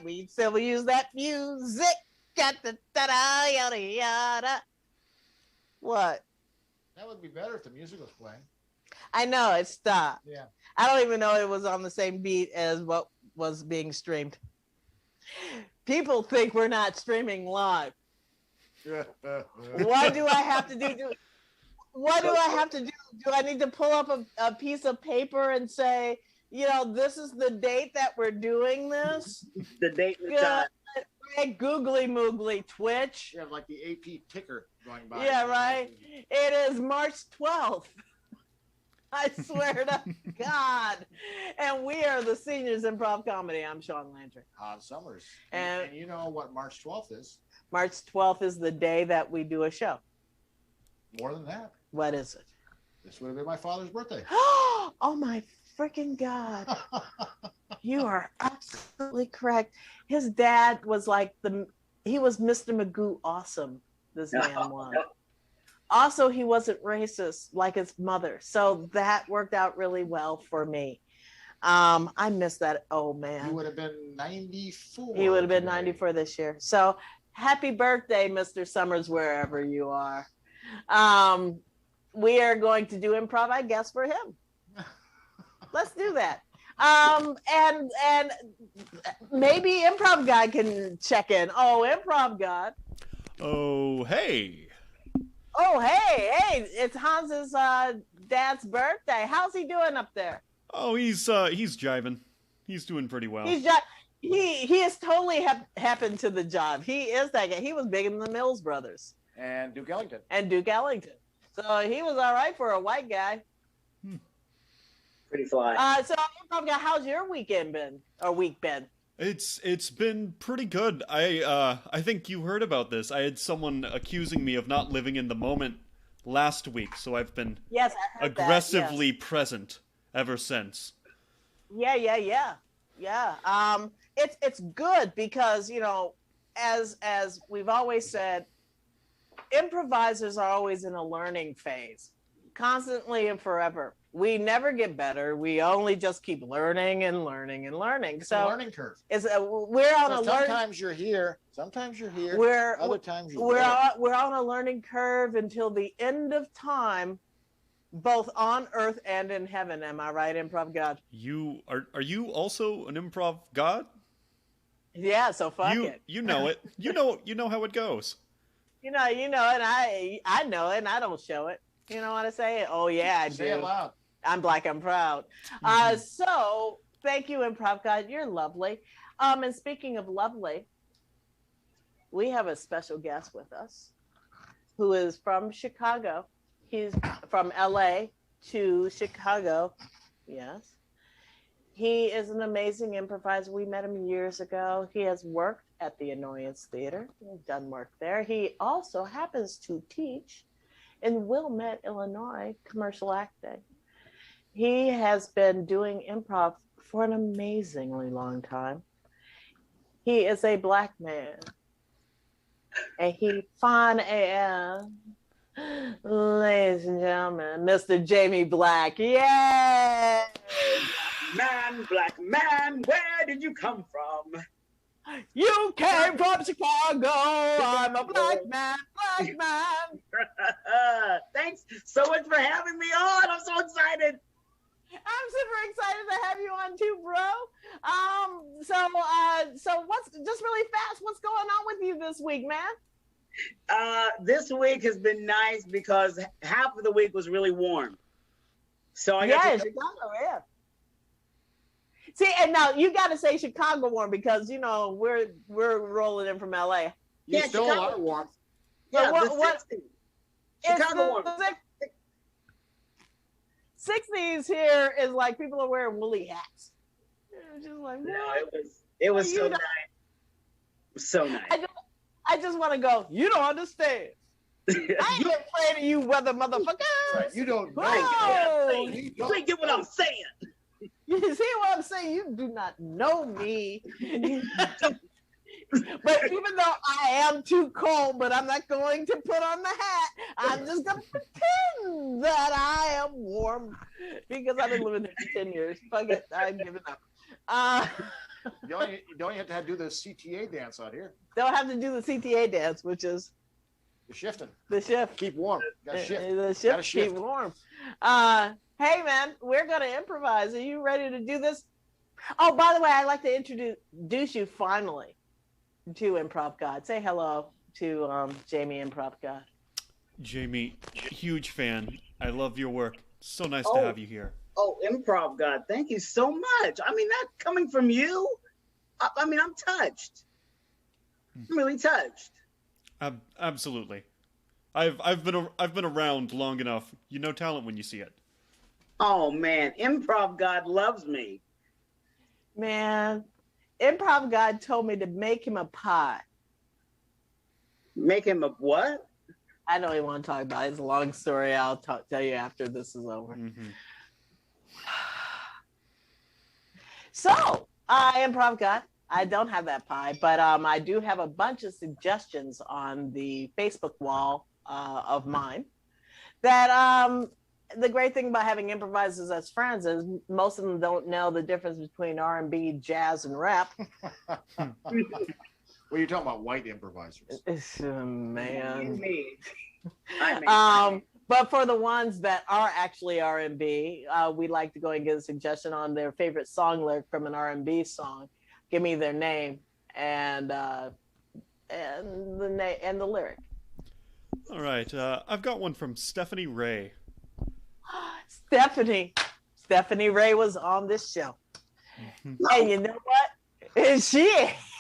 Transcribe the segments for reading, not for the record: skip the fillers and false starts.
We still use that music. What? That would be better if the music was playing. I know, it stopped. Yeah. I don't even know it was on the same beat as what was being streamed. People think we're not streaming live. What do I have to do? What do I have to do? Do I need to pull up a piece of paper and say, you know, this is the date that we're doing this? The date and the time. Right, googly moogly Twitch. You have like the AP ticker going by. Yeah, right. It is March 12th. I swear to God. And we are the Seniors Improv Comedy. I'm Shaun Landry. Summers. And you know what March 12th is? March 12th is the day that we do a show. More than that. What is it? This would have been my father's birthday. Oh my freaking God. You are absolutely correct. His dad was like he was Mr. Magoo awesome, this man was. Also, he wasn't racist like his mother. So that worked out really well for me. I miss that old man. He would have been 94. He would have been 94 this year. So happy birthday, Mr. Summers, wherever you are. We are going to do improv, I guess, for him. Let's do that. And maybe Improv God can check in. Oh, Improv God. Oh, hey. Oh, hey, it's Hans's dad's birthday. How's he doing up there? Oh, he's jiving. He's doing pretty well. He has totally happened to the job. He is that guy. He was big in the Mills Brothers. And Duke Ellington. So he was all right for a white guy. Pretty fly. So Improv God, how's your weekend been? Or week been? It's been pretty good. I think you heard about this. I had someone accusing me of not living in the moment last week, so I've been I heard aggressively that, yes. present ever since. Yeah. It's good because, you know, as we've always said, improvisers are always in a learning phase, constantly and forever. We never get better. We only just keep learning and learning and learning. It's So a learning curve. We're on a Sometimes you're here. Sometimes you're here. Other times you're we're on a learning curve until the end of time, both on earth and in heaven. Am I right, Improv God? You are you also an improv god? Yeah, so fuck it. You know it. You know how it goes. You know, and I know it, and I don't show it. You know what I say? Oh yeah, I do. Say it loud. I'm black, I'm proud. So thank you, Improv God. You're lovely. And speaking of lovely, we have a special guest with us who is from Chicago. He's from LA to Chicago. Yes. He is an amazing improviser. We met him years ago. He has worked at the Annoyance Theater. He's done work there. He also happens to teach in Wilmette, Illinois, commercial acting. He has been doing improv for an amazingly long time. He is a black man. And he fine AF. Ladies and gentlemen, Mr. Jamie Black. Yay! Man, black man, where did you come from? You came from Chicago. I'm a black man, black man. Thanks so much for having me on. I'm so excited. I'm super excited to have you on too, bro. So what's just really fast? What's going on with you this week, man? This week has been nice because half of the week was really warm. So I got to Chicago, yeah. See, and now you got to say Chicago warm because you know we're rolling in from LA. You still are warm. Yeah, what Chicago warm. 60s here is like people are wearing woolly hats. Just like, no, it was so nice. It was so nice. I just want to go. You don't understand. I ain't been playing to you, weather motherfuckers. Right. You don't know. You ain't get what I'm saying. You see what I'm saying? You do not know me. But even though I am too cold, but I'm not going to put on the hat. I'm just going to pretend that I am warm because I've been living here for 10 years. Fuck it. I'm giving up. You don't have to do the CTA dance out here. Don't have to do the CTA dance, which is You're shifting. The shift. Keep warm. Gotta shift. The shift keep warm. Hey, man, we're going to improvise. Are you ready to do this? Oh, by the way, I'd like to introduce you finally to Improv God. Say hello to Jamie, Improv God. Jamie, huge fan. I love your work. So nice to have you here. Oh, Improv God, thank you so much. I mean, that coming from you, I mean, I'm touched. I'm really touched. Absolutely. I've been around long enough. You know talent when you see it. Oh man, Improv God loves me. Man, Improv God told me to make him a pie. Make him a what? I don't even want to talk about it. It's a long story. I'll tell you after this is over. Mm-hmm. So, Improv God, I don't have that pie, but I do have a bunch of suggestions on the Facebook wall of mine that the great thing about having improvisers as friends is most of them don't know the difference between R&B, jazz, and rap. Well, you're talking about white improvisers. Man. I mean. But for the ones that are actually R&B, we like to go and get a suggestion on their favorite song lyric from an R&B song. Give me their name and the lyric. All right, I've got one from Stephanie Ray. Stephanie Ray was on this show, and you know what? If she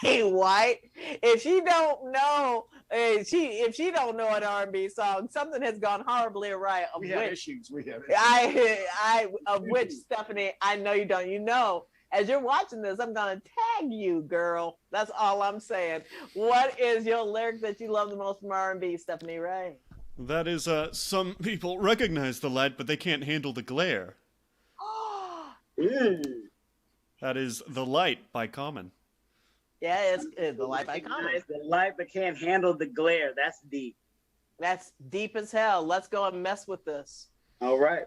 ain't white, if she don't know an R&B song, something has gone horribly awry. We have issues. Of which, Stephanie, I know you don't. You know, as you're watching this, I'm gonna tag you, girl. That's all I'm saying. What is your lyric that you love the most from R&B, Stephanie Ray? That is, some people recognize the light, but they can't handle the glare. That is The Light by Common. Yeah, it's The Light by Common. It's the light that can't handle the glare. That's deep. That's deep as hell. Let's go and mess with this. All right.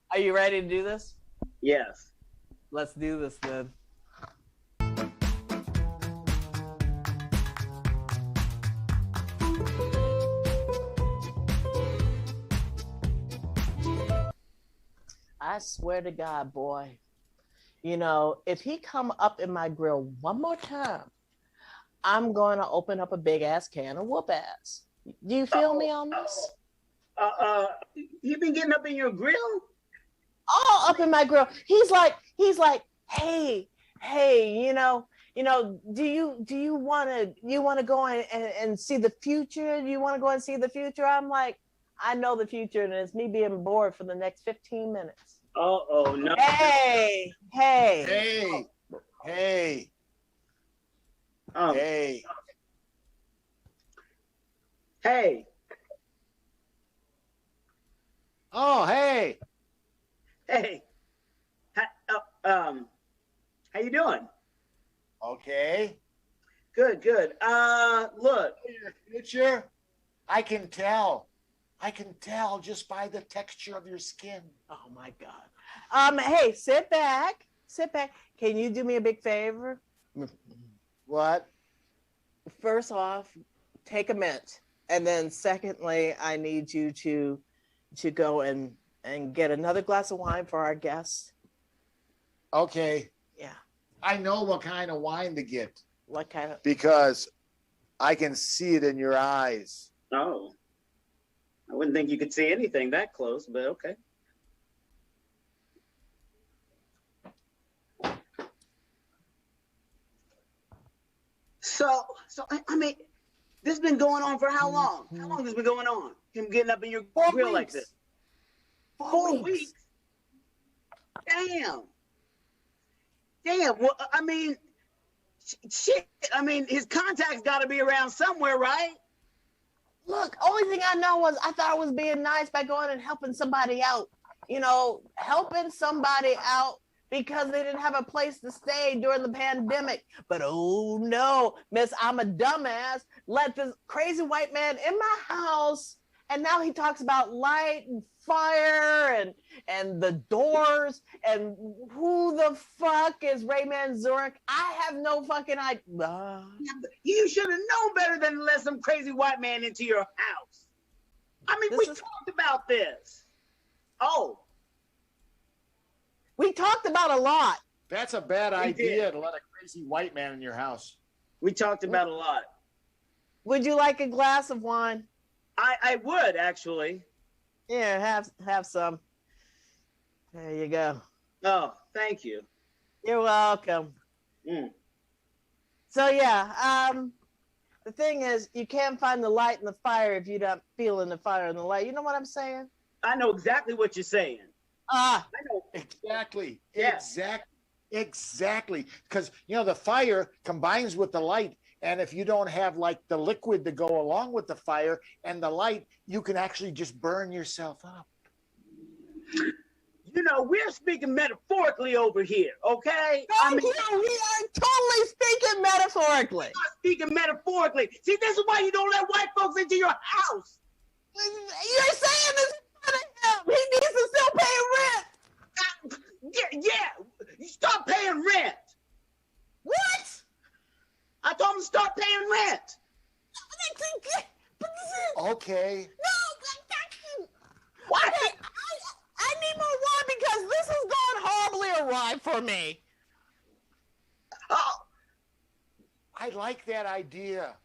Are you ready to do this? Yes. Let's do this then. I swear to God, boy, you know, if he come up in my grill one more time, I'm going to open up a big ass can of whoop ass. Do you feel me on this? You been getting up in your grill? All up in my grill. He's like, hey, you know, do you want to go and see the future? Do you want to go and see the future? I'm like, I know the future, and it's me being bored for the next 15 minutes. Oh no. Hey. Hey. Hey. Oh, hey. Hey. How you doing? Okay. Good. Look. Your future, I can tell just by the texture of your skin. Oh my God. Hey, sit back. Can you do me a big favor? What? First off, take a mint. And then secondly, I need you to go and get another glass of wine for our guests. Okay. Yeah. I know what kind of wine to get. What kind of? Because I can see it in your eyes. Oh. I wouldn't think you could see anything that close, but okay. So I mean, this has been going on for how long? How long has this been going on? Him getting up in your 4 grill weeks. like this? 4 weeks. Damn. Well, I mean, shit. I mean, his contact's got to be around somewhere, right? Look, only thing I know was I thought I was being nice by going and helping somebody out. You know, helping somebody out because they didn't have a place to stay during the pandemic. But oh no, miss, I'm a dumbass. Let this crazy white man in my house, and now he talks about light and fire and the doors and who the fuck is Rayman Zurich? I have no fucking idea. You should have known better than to let some crazy white man into your house. I mean, we talked about this. Oh. We talked about a lot. That's a bad idea to let a crazy white man in your house. We talked about a lot. Would you like a glass of wine? I would, actually. Yeah, have some. There you go. Oh, thank you. You're welcome. So yeah, the thing is, you can't find the light and the fire if you're not feeling the fire and the light. You know what I'm saying? I know exactly what you're saying. I know. Exactly. Yeah. Exactly. Because, you know, the fire combines with the light. And if you don't have like the liquid to go along with the fire and the light, you can actually just burn yourself up. You know, we're speaking metaphorically over here, okay? Thank you. We are totally speaking metaphorically. I'm not speaking metaphorically. See, this is why you don't let white folks into your house. You're saying this in front of him. He needs to still pay rent. Yeah. You stop paying rent. What? I told him to start paying rent. Okay. No, what? I need more wine because this is going horribly awry for me. Oh, I like that idea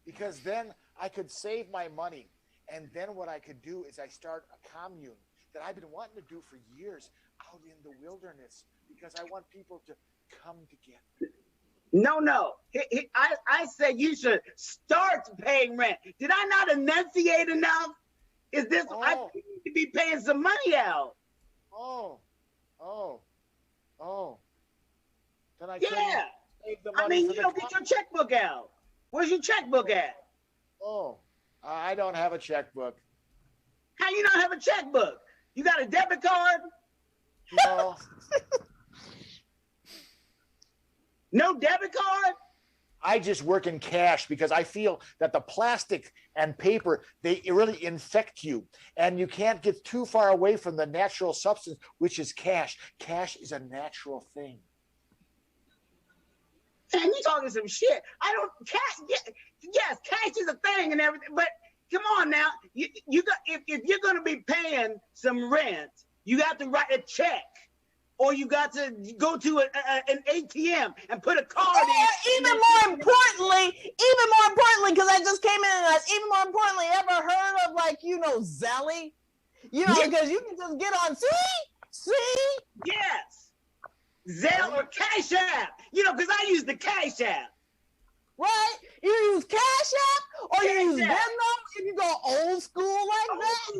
because then I could save my money. And then what I could do is I start a commune that I've been wanting to do for years out in the wilderness because I want people to come together. no. I said you should start paying rent. Did I not enunciate enough? Is this, I need to be paying some money out. Oh. Then I save the money. I mean, you don't get your checkbook out. Where's your checkbook at? Oh, I don't have a checkbook. How you not have a checkbook? You got a debit card? No. No debit card? I just work in cash because I feel that the plastic and paper, they really infect you. And you can't get too far away from the natural substance, which is cash. Cash is a natural thing. And you talking some shit. I don't cash. Yes, cash is a thing and everything. But come on now, you got if you're gonna be paying some rent, you got to write a check, or you got to go to an ATM and put a card in. Even more importantly, because I just came in and even more importantly, ever heard of Zelly? Because you can just get on see? Yes. Zelle or Cash App, because I use the Cash App. Right? You use Cash App or you use Venmo if you go old school like that?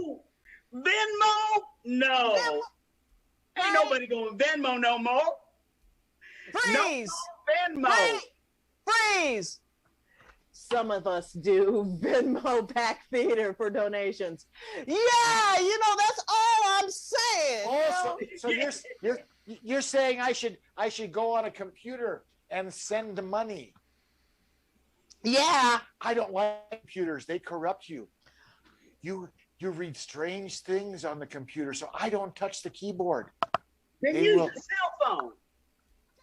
Venmo? No. Venmo. Ain't nobody going Venmo no more. Freeze. No Venmo. Freeze. Some of us do Venmo PAACT Theatre for donations. Yeah, that's all I'm saying. So you're saying I should go on a computer and send money. Yeah. I don't like computers. They corrupt you. You read strange things on the computer, so I don't touch the keyboard. Then use your cell phone.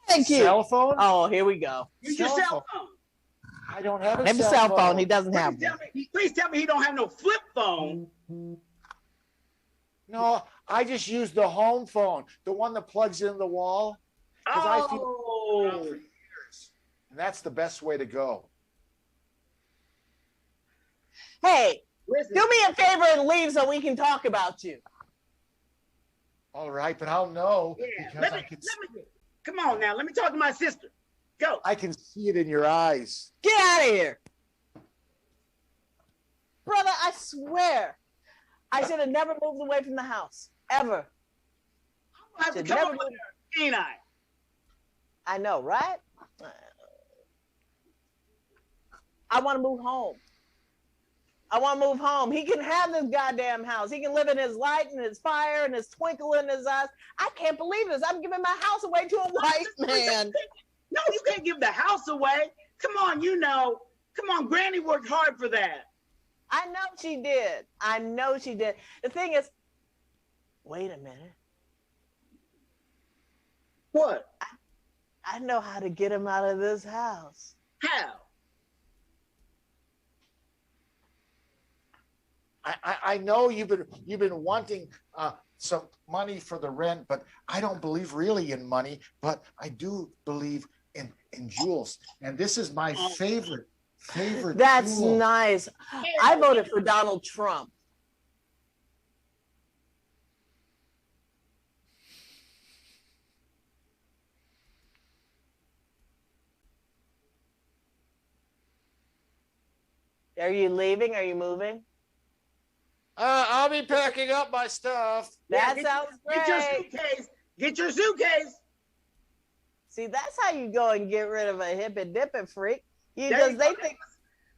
Thank you. Cell phone? Oh, here we go. Use your cell phone. I don't have a Maybe cell phone. He doesn't have one. Please tell me he don't have no flip phone. No, I just use the home phone, the one that plugs into the wall. I feel for years, and that's the best way to go. Hey, do me a favor and leave so we can talk about you. All right, but I'll know because come on now. Let me talk to my sister. Go. I can see it in your eyes. Get out of here. Brother, I swear, I should have never moved away from the house. Ever. I'm going to have to come over there, ain't I? I know, right? I want to move home. He can have this goddamn house. He can live in his light and his fire and his twinkle in his eyes. I can't believe this. I'm giving my house away to a white man. No, you can't give the house away. Come on, Come on, Granny worked hard for that. I know she did. The thing is, wait a minute. What? I know how to get him out of this house. How? I know you've been wanting some money for the rent, but I don't believe really in money, but I do believe in jewels. And this is my favorite That's jewel. Nice. I voted for Donald Trump. Are you leaving? Are you moving? I'll be packing up my stuff. That sounds great. Get your suitcase. See, that's how you go and get rid of a hippie-dippy freak. They think.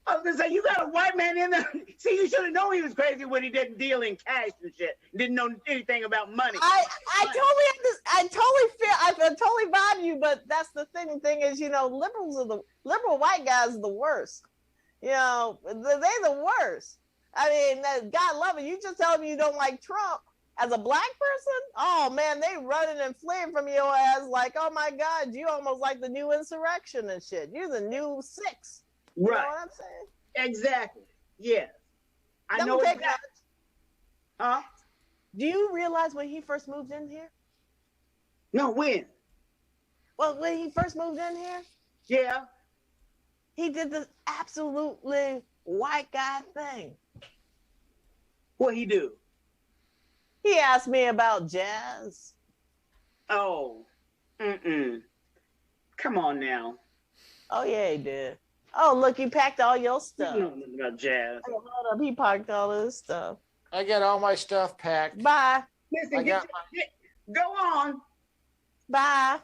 I was gonna say, you got a white man in there. See, you should have known he was crazy when he didn't deal in cash and shit. Didn't know anything about money. I totally vibe you, but that's the thing. The thing is, liberal white guys are the worst. They're the worst. I mean, God love it. You just tell them you don't like Trump. As a black person, oh man, they running and fleeing from your ass like, oh my God, you almost like the new insurrection and shit. You're the new six. You know what I'm saying? Exactly. Yeah. I know exactly. Huh? Do you realize when he first moved in here? No, when? Well, when he first moved in here? Yeah. He did this absolutely white guy thing. What'd he do? He asked me about jazz. Oh. Come on now. Oh, yeah, he did. Oh, look, he packed all your stuff. You know nothing about jazz. Oh, hold up, he packed all his stuff. I got all my stuff packed. Bye. Listen, go on. Bye.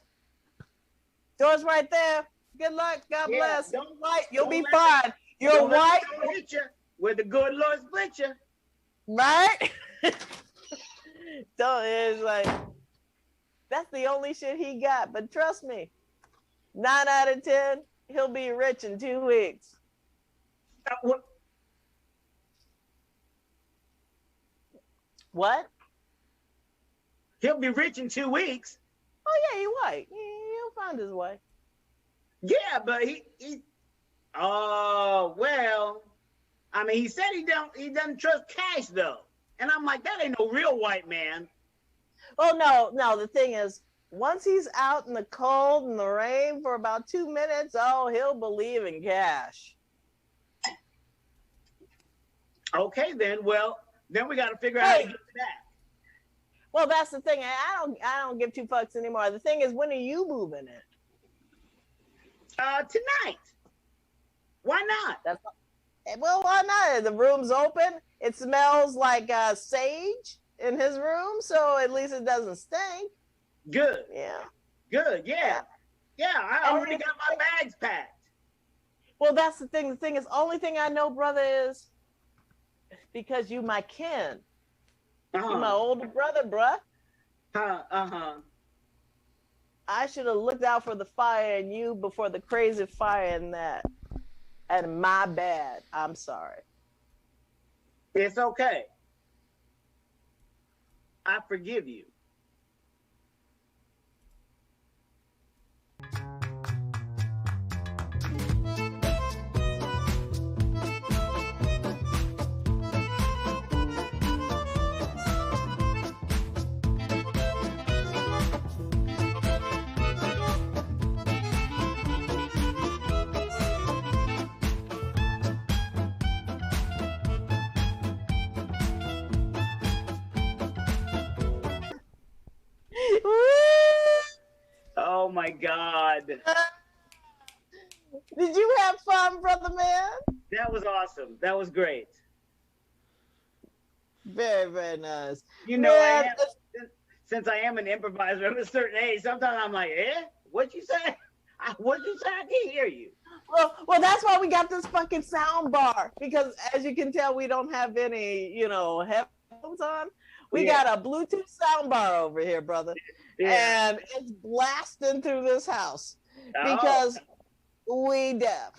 Door's right there. Good luck. God bless. You'll be fine. You're white. Hit you where the good Lord split you. Right? So it's like, that's the only shit he got. But trust me, 9 out of 10, he'll be rich in 2 weeks. What? He'll be rich in 2 weeks. Oh yeah, he white. He'll find his way. Yeah, but he oh well. I mean, he said he doesn't trust cash though. And I'm like, that ain't no real white man. Oh no, the thing is, once he's out in the cold and the rain for about 2 minutes, oh, he'll believe in cash. Okay, then. Well, then we got to figure out how to get to that. Well, that's the thing. I don't give 2 fucks anymore. The thing is, when are you moving in? Tonight. Why not? Well, why not? The room's open. It smells like sage in his room, so at least it doesn't stink. Good. Yeah. Good. Yeah. Yeah. I already got my bags packed. Well, that's the thing. The thing is, only thing I know, brother, is because you my kin. You my older brother, bruh. I should have looked out for the fire in you before the crazy fire in that. And my bad. I'm sorry. It's okay. I forgive you. Oh my God. Did you have fun, brother man? That was awesome. That was great. Very, very nice. You know, since I am an improviser of a certain age, sometimes I'm like, what'd you say? What'd you say? I can't hear you. Well, that's why we got this fucking sound bar, because as you can tell, we don't have any, headphones on. We got a Bluetooth sound bar over here, brother. Yeah. And it's blasting through this house because we deaf.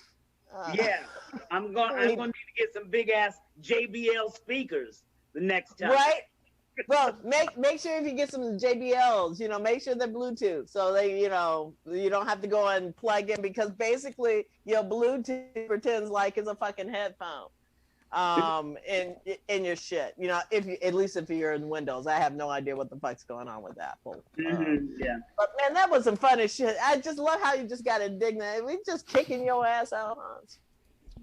I'm going to need to get some big ass JBL speakers the next time. Right? Well, make sure if you get some JBLs, make sure they're Bluetooth, so they, you don't have to go and plug in, because basically your Bluetooth pretends like it's a fucking headphone. In your shit, at least if you're in Windows. I have no idea what the fuck's going on with Apple. Yeah. But man, that was some funny shit. I just love how you just got indignant. We just kicking your ass out, Hans.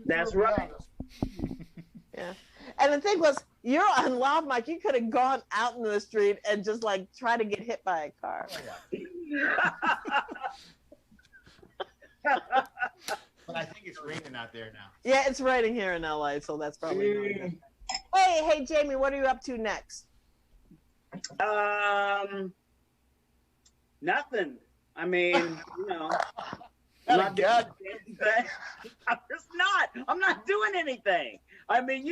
That's right. Yeah. And the thing was, you're on Loud Mike. You could have gone out in the street and just try to get hit by a car. But I think it's raining out there now. Yeah, it's raining here in LA, so that's probably not good. Hey, Jamie, what are you up to next? Nothing. I mean, I'm not doing anything. I mean,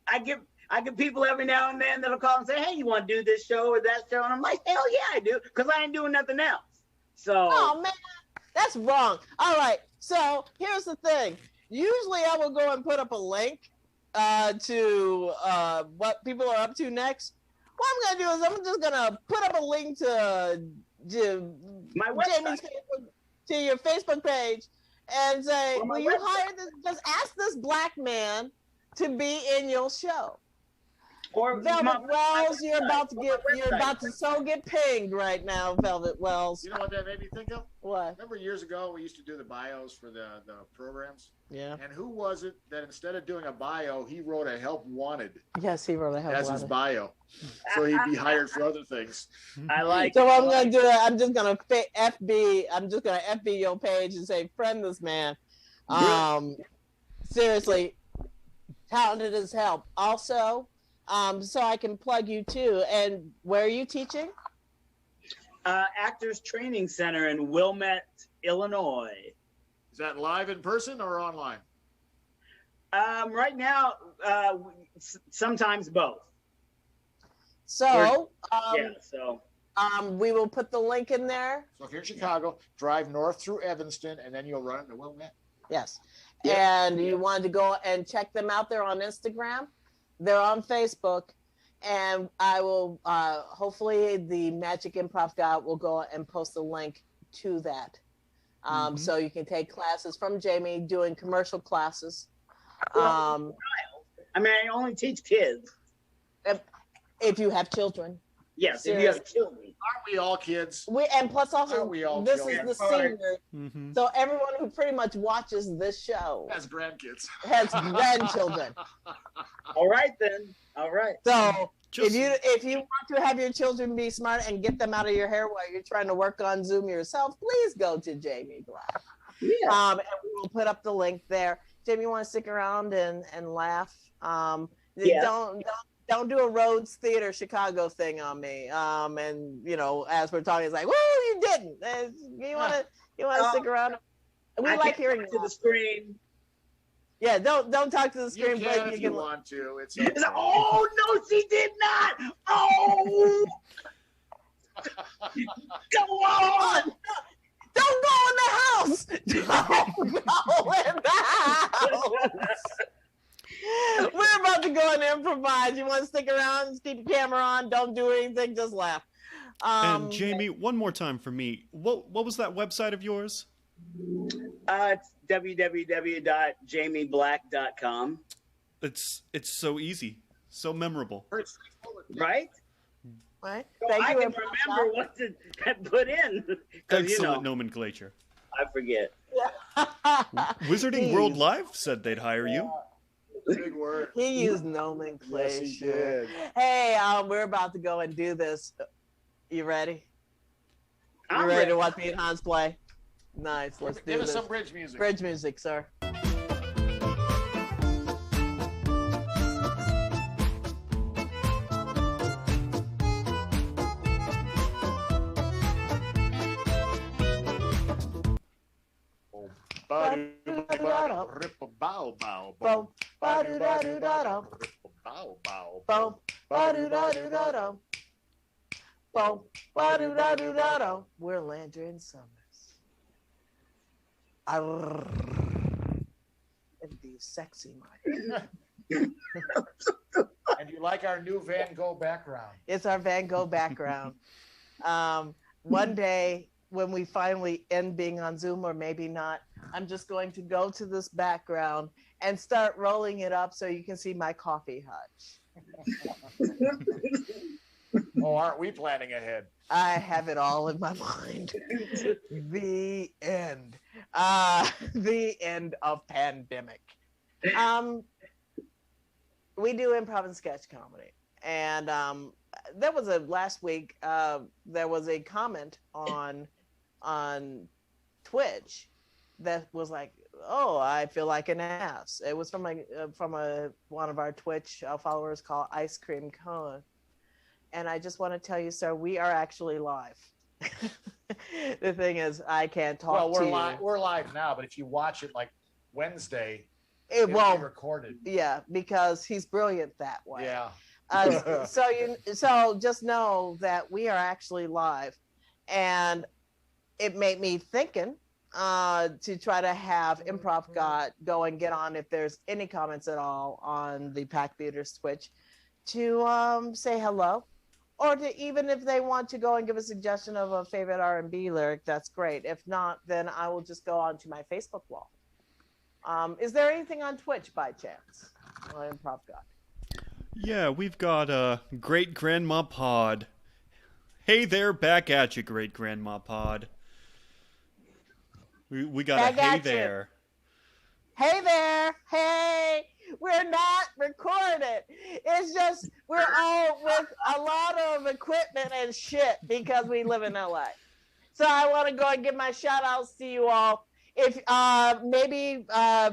I get people every now and then that'll call and say, hey, you want to do this show or that show? And I'm like, hell yeah, I do, because I ain't doing nothing else. So. Oh, man, that's wrong. All right, so here's the thing. Usually I will go and put up a link to what people are up to next. What I'm going to do is I'm just going to put up a link to my website. Jamie's to your Facebook page and say, will you hire this? Just ask this black man to be in your show. Or Velvet Wells, you're about to so get pinged right now, Velvet Wells. You know what that made me think of? What? Remember years ago we used to do the bios for the programs? Yeah. And who was it that instead of doing a bio, he wrote a help wanted? Yes, he wrote a help wanted. As his bio. So he'd be hired for other things. I like So what I'm going to do, I'm just going to FB your page and say, friend this man. Seriously, talented as help. Also, so I can plug you too. And where are you teaching? Actors Training Center in Wilmette, Illinois. Is that live in person or online? Right now, sometimes both. So, We will put the link in there. So if you're in Chicago, drive north through Evanston, and then you'll run into Wilmette. Yes. Yeah. And you wanted to go and check them out. They're on Instagram. They're on Facebook. And I will, hopefully the Magic Improv guy will go and post a link to that. So you can take classes from Jamie doing commercial classes. I mean, I only teach kids. If you have children. Yes, if you have children. Aren't we all kids? And plus also, Aren't we all this children? is the senior. So everyone who pretty much watches this show As grandkids. has grandchildren. All right, then. All right. So if you want to have your children be smart and get them out of your hair while you're trying to work on Zoom yourself, please go to Jamie Black. Yeah. And we will put up the link there. Jamie, you want to stick around and laugh? Yeah. Don't do a Rhodes Theater Chicago thing on me. And you know, as we're talking, it's like, woo, you didn't. You want to stick around? We I like can't hearing talk to the screen. Yeah, don't talk to the screen. You can if you want to. It's okay. Oh no, she did not. Oh, go on. Don't go in the house. Don't go in the house. We're about to go and improvise. You want to stick around? Just keep your camera on. Don't do anything. Just laugh. And Jamie, one more time for me. What was that website of yours? It's www.jamieblack.com. It's so easy, so memorable. Right? Right. So Thank I you. can remember what to put in. 'Cause, Excellent nomenclature. I forget. Wizarding World Live said they'd hire you. Big word. He used nomenclature. Yes, he did. Hey, we're about to go and do this. You ready? I'm You ready ready. to watch me and Hans play? Nice. Let's do Give this. us some bridge music. Bridge music, sir. We're Landry Summers. And the sexy mic. And you like our new Van Gogh background? It's our Van Gogh background. One day when we finally end being on Zoom, or maybe not, I'm just going to go to this background and start rolling it up so you can see my coffee hutch. Oh, aren't we planning ahead? I have it all in my mind. The end. The end of pandemic. We do improv and sketch comedy. And there was last week, there was a comment on Twitch that was like, oh, I feel like an ass. It was from one of our Twitch followers called Ice Cream Cone. And I just want to tell you, sir, we are actually live. The thing is, I can't talk to you. We're live now, but if you watch it like Wednesday, It it'll won't. be recorded. Yeah, because he's brilliant that way. Yeah. So just know that we are actually live, and it made me thinking to try to have Improv God go and get on if there's any comments at all on the PAACT Theater's Twitch to say hello, or to even if they want to go and give a suggestion of a favorite R&B lyric, that's great. If not, then I will just go on to my Facebook wall. Is there anything on Twitch by chance? Improv God. Yeah, we've got Great Grandma Pod. Hey there, back at you, Great Grandma Pod. We got Back a hey at you. there. Hey there, hey, we're not recorded. It's just we're all with a lot of equipment and shit because we live in LA. So I want to go and give my shout outs to you all. If maybe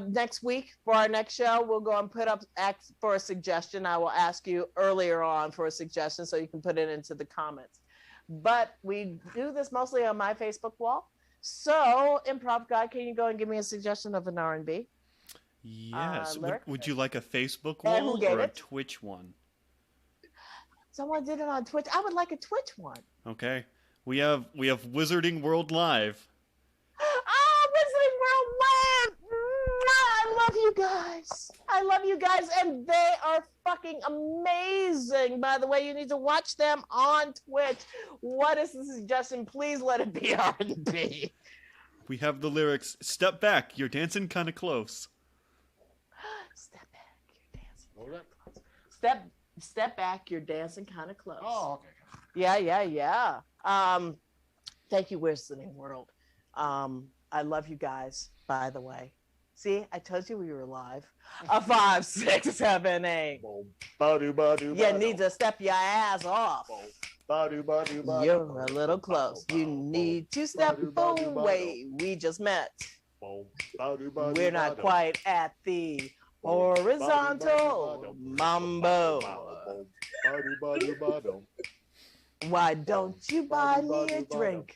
next week for our next show, we'll go and ask for a suggestion. I will ask you earlier on for a suggestion so you can put it into the comments. But we do this mostly on my Facebook wall. So, Improv God, can you go and give me a suggestion of an R&B? Yes. lyric? Would you like a Facebook And who wall gave or a it? Twitch one? Someone did it on Twitch. I would like a Twitch one. Okay. We have Wizarding World Live. Oh, Wizarding World Live! I love you guys. I love you guys, and they are fucking amazing. By the way, you need to watch them on Twitch. What is the suggestion? Please let it be R&B. We have the lyrics, "Step back, you're dancing kind of close." Step back, you're dancing. Step back, you're dancing kind of close. Oh, okay. Yeah. Thank you, Wizarding World. I love you guys, by the way. See, I told you we were live. 5, 6, 7, 8. You need to step your ass off. You're a little close. You need to step away. We just met. We're not quite at the horizontal mambo. Why don't you buy me a drink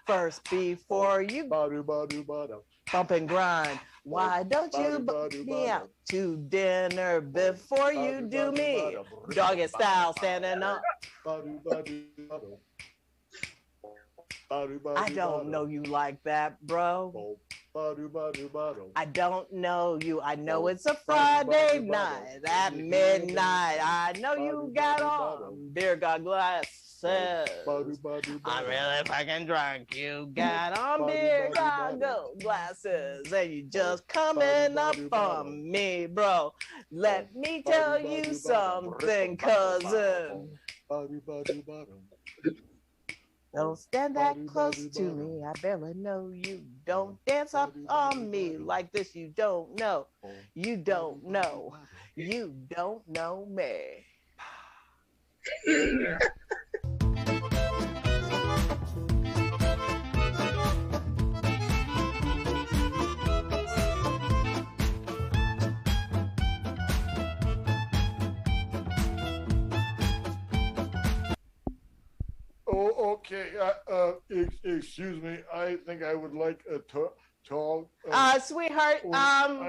first before you bump and grind? Why don't you book me out to dinner before you do me? Doggy style standing up. I don't know you like that, bro. I don't know you. I know it's a Friday night at midnight. I know you got on beer god glasses. I'm really fucking drunk. You got on beer god glasses, and you just coming up on me, bro. Let me tell you something, cousin. Don't stand that close to me. I barely know you. Don't dance up on me like this. You don't know. You don't know. You don't know me. Oh, okay. Excuse me. I think I would like a tall. Sweetheart,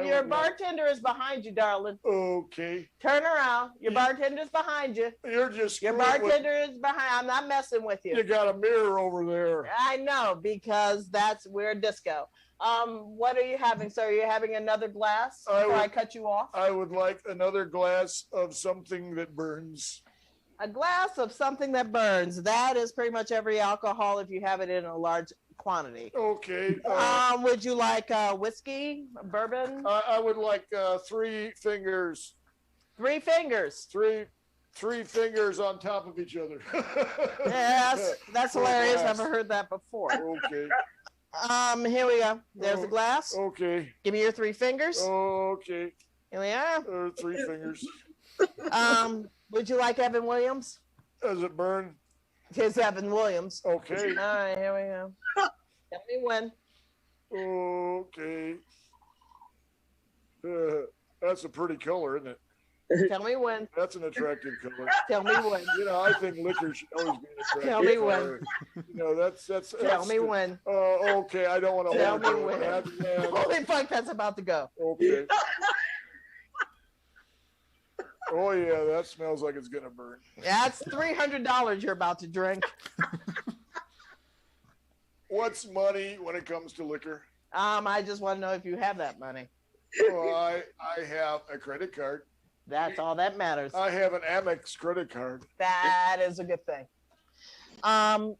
your bartender is behind you, darling. Okay. Turn around. Your bartender's behind you. You're just. Your bartender is behind. I'm not messing with you. You got a mirror over there. I know, because we're disco. What are you having, sir? Are you having another glass before I cut you off? I would like another glass of something that burns. A glass of something that burns. That is pretty much every alcohol if you have it in a large quantity. Okay. Would you like whiskey, bourbon? I would like 3 fingers. 3 fingers. Three fingers on top of each other. Yes, that's hilarious. Never heard that before. Okay. Here we go. There's a glass. Okay. Give me your 3 fingers. Okay. Here we are. 3 fingers. Would you like Evan Williams? Does it burn? Here's Evan Williams. Okay. All right, here we go. Tell me when. Okay. That's a pretty color, isn't it? Tell me when. That's an attractive color. Tell me when. You know, I think liquor should always be an attractive Tell me color. when. You know, that's Tell me when. Okay, I don't want to Tell hold me when. that. Holy fuck, that's about to go. Okay. Oh yeah, that smells like it's gonna burn. That's $300 you're about to drink. What's money when it comes to liquor? I just want to know if you have that money. Oh, I have a credit card. That's all that matters. I have an Amex credit card. That is a good thing.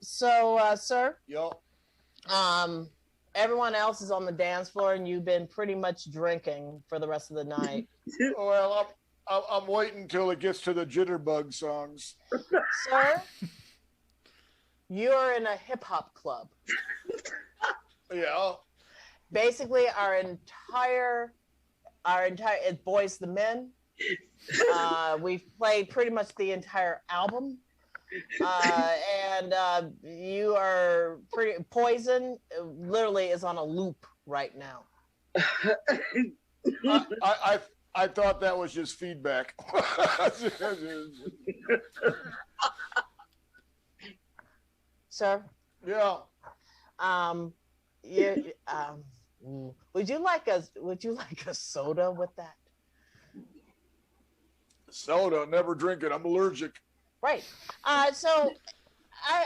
Sir. Yup. Everyone else is on the dance floor, and you've been pretty much drinking for the rest of the night. Well, I'm waiting until it gets to the jitterbug songs. Sir, you're in a hip hop club. Yeah. Basically, our entire it's Boys the Men. We've played pretty much the entire album. And you are pretty Poison literally is on a loop right now. I thought that was just feedback. Sir? Yeah. Would you like a soda with that? Soda, never drink it. I'm allergic. Right. So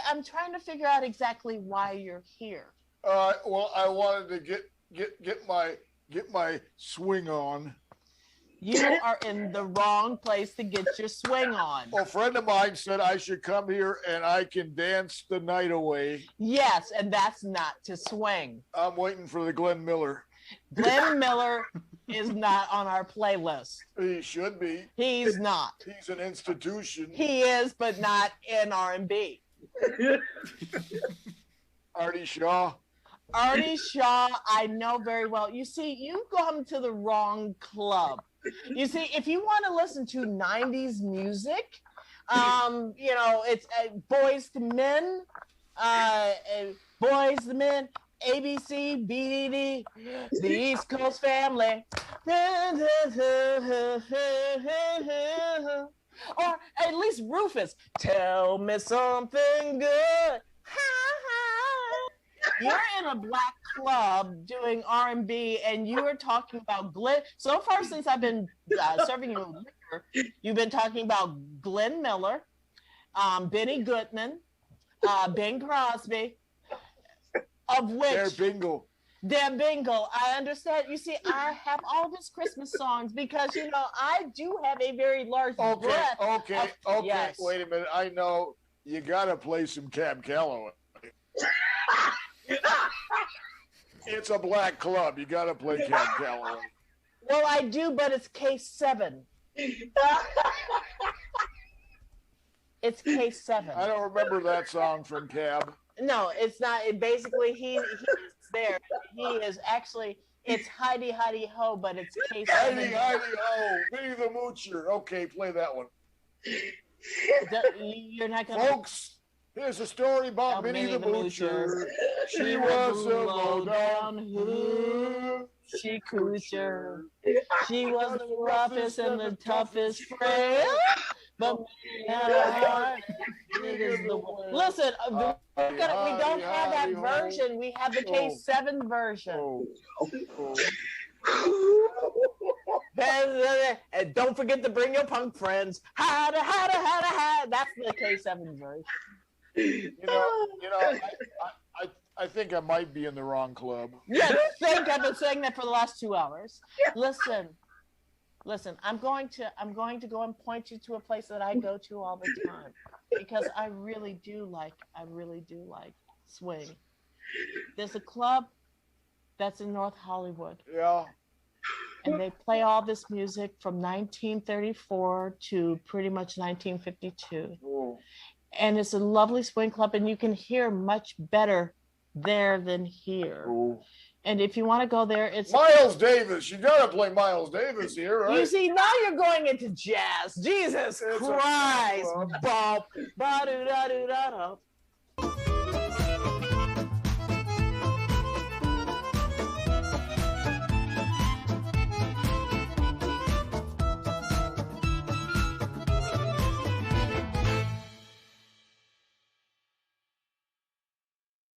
I'm trying to figure out exactly why you're here. Well, I wanted to get my swing on. You are in the wrong place to get your swing on. A friend of mine said I should come here and I can dance the night away. Yes, and that's not to swing. I'm waiting for the Glenn Miller. Glenn Miller is not on our playlist. He should be. He's not. He's an institution. He is, but not in R&B. Artie Shaw. Artie Shaw, I know very well. You see, you come to the wrong club. You see, if you want to listen to 90s music, you know, it's Boys to Men, ABC, BDD, the East Coast Family. Or at least Rufus, tell me something good. You're in a black club doing R&B, and you are talking about Glenn. So far, since I've been serving you liquor, you've been talking about Glenn Miller, Benny Goodman, Bing Crosby, of which They're bingo. they're bingo. I understand. You see, I have all these Christmas songs because, you know, I do have a very large breadth. Okay. Yes. Wait a minute. I know you got to play some Cab Calloway. It's a black club. You got to play Cab Calloway. Well, I do, but it's case 7. It's case 7. I don't remember that song from Cab. No, it's not. It basically, he's there. He is actually, it's Heidi Heidi Ho, but it's case 7. Heidi Heidi Ho, Minnie the Moocher. Okay, play that one. You're not going to. Folks, here's a story about Minnie the Moocher. She was a low-down hood. She coocher. She was the roughest and the toughest friend. But listen, we don't have that version. We have the case 7 version. And don't forget to bring your punk friends. That's the case 7 version. You know, I think I might be in the wrong club. Yeah, I've been saying that for the last 2 hours. Listen, I'm going to go and point you to a place that I go to all the time because I really do like swing. There's a club that's in North Hollywood. Yeah. And they play all this music from 1934 to pretty much 1952. Oh. And it's a lovely swing club, and you can hear much better there than here. Oh. And if you want to go there, it's Miles Davis. You got to play Miles Davis here, right? You see, now you're going into jazz. Jesus Christ. Bop, ba-do-da-do-da-da.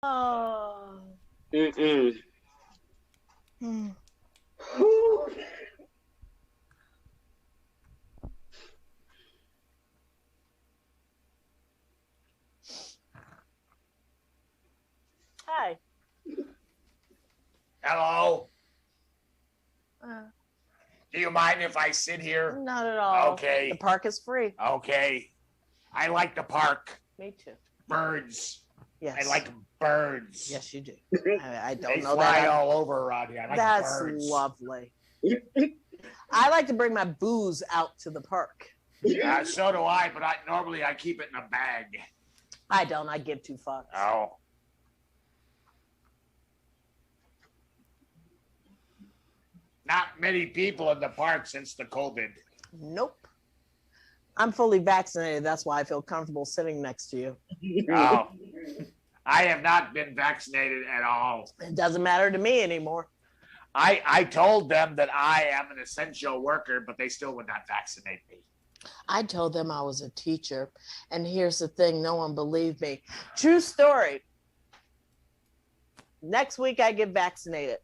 Oh. Hi. Hello. Do you mind if I sit here? Not at all. Okay. The park is free. Okay. I like the park. Me too. Birds. Yes. I like birds. Yes, you do. I don't They know fly that. all over around here. I like That's birds. lovely. I like to bring my booze out to the park. So do I, but normally I keep it in a bag. I don't. I give 2 fucks. Oh. Not many people in the park since the COVID. Nope. I'm fully vaccinated. That's why I feel comfortable sitting next to you. Oh. I have not been vaccinated at all. It doesn't matter to me anymore. I told them that I am an essential worker, but they still would not vaccinate me. I told them I was a teacher. And here's the thing. No one believed me. True story. Next week, I get vaccinated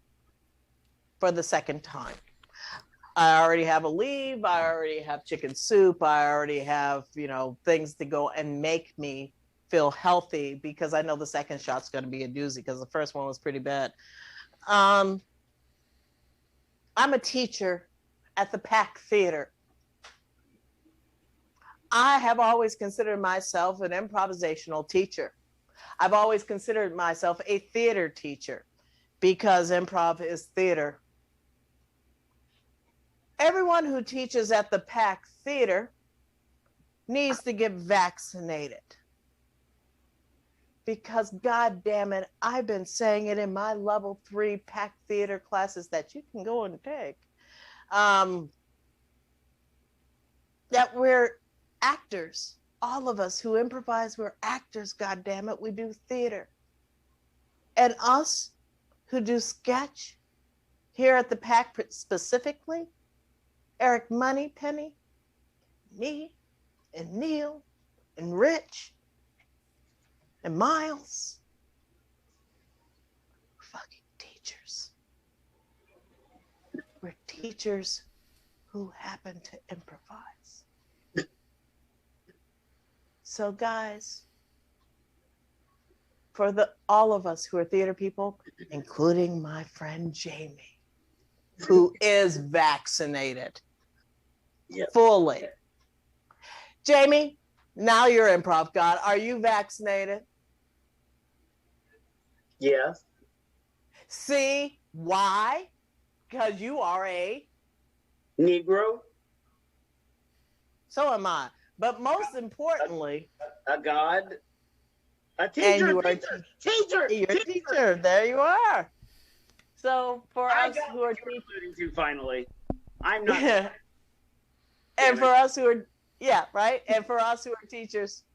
for the second time. I already have a leave. I already have chicken soup. I already have, things to go and make me feel healthy, because I know the second shot's going to be a doozy because the first one was pretty bad. I'm a teacher at the MPAACT Theatre. I have always considered myself an improvisational teacher. I've always considered myself a theater teacher, because improv is theater. Everyone who teaches at the MPAACT Theatre needs to get vaccinated. Because, God damn it, I've been saying it in my level 3 MPAACT Theater classes that you can go and take, that we're actors. All of us who improvise, we're actors, God damn it. We do theater. And us who do sketch here at the MPAACT specifically, Eric Moneypenny, me, and Neil, and Rich, and Miles. We're fucking teachers. We're teachers who happen to improvise. So guys, for all of us who are theater people, including my friend Jamie, who is vaccinated fully. Jamie, now you're improv god. Are you vaccinated? Yes. See why? Because you are a Negro. So am I. But most importantly, a god, a teacher, and you are teacher. You're a teacher. There you are. So for us who are alluding to finally, I'm not. And for us who are, right. And for us who are teachers